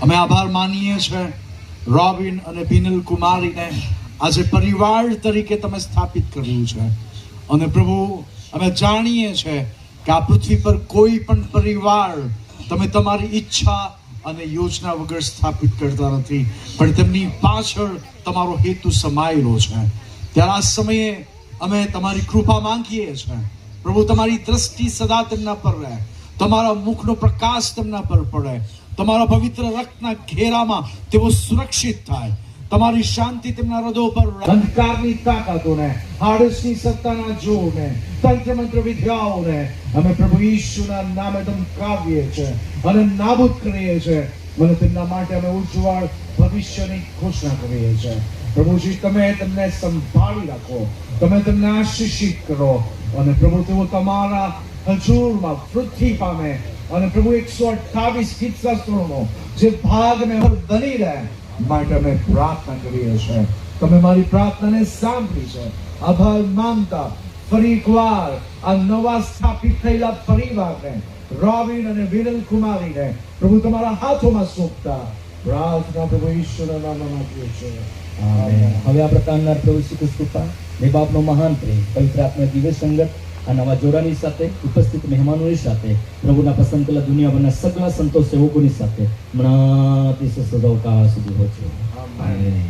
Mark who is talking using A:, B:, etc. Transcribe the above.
A: અમે આભાર માનીએ છીએ રોબિન અને બિનલ કુમારીને આજે પરિવાર તરીકે તમે સ્થાપિત કર્યું છે. અને પ્રભુ, અમે જાણીએ છીએ કે આ પૃથ્વી પર કોઈ પણ પરિવાર તમે તમારી ઈચ્છા અને યોજના વગર સ્થાપિત કરતા નથી, પણ તેમની પાછળ તમારો હેતુ સમાયેલો છે. ત્યારે આ સમયે અમે તમારી કૃપા માંગીએ છીએ પ્રભુ. તમારી દ્રષ્ટિ સદા તેમના પર રહે, તમારા મુખનો પ્રકાશ તેમના પર પડે, તમારા પવિત્ર રક્તના ઘેરામાં તેઓ સુરક્ષિત થાય. તમારી શાંતિ તેમના હૃદયો પર, અંધકારની તાકાતોને, આળસની સત્તાના જોરને, તંત્ર મંત્ર વિદ્યાઓને અમે પ્રભુ ઈસુના નામે ધમકાવીએ છીએ અને નાબૂદ કરીએ છીએ. અને તેમના માટે અમે ઉજ્જવળ ભવિષ્યની ઘોષણા કરીએ છીએ. પ્રભુજી, તમે તેમને સંભાળી રાખો, તમે તેમને આશીષિત કરો અને પ્રભુ તેઓ તમારા હજુરમાં વૃદ્ધિ પામે અને પ્રભુ 128 ગીત શાસ્ત્રોનો જે ભાગને બની રહે માટે અમે પ્રાર્થના કરીએ છીએ. તમે મારી પ્રાર્થનાને સાંભળી છે. આભાર માનતા ફરી એકવાર આ નવા સ્થાપિત થયેલા પરિવારને, રોબિન અને વિનલ કુમારીને પ્રભુ તમારા હાથોમાં સોંપતા પ્રાર્થના પ્રભુ ઈશ્વરના નામમાં માંગીએ છીએ.
B: આમેન. હવે આ પ્રકારના પ્રભુ શ્રી કૃષ્ણ કૃપા, ને બાપનો મહાન પ્રેમ, પવિત્ર આત્મા દિવ્ય સંગત આ નવા જોડાની સાથે, ઉપસ્થિત મહેમાનોની સાથે, પ્રભુના પસંદ કરેલા દુનિયાભરના સગળા સંતો સેવકોની સાથે હમણાંથી સદાકાળ સુધી હોય છે. આમેન.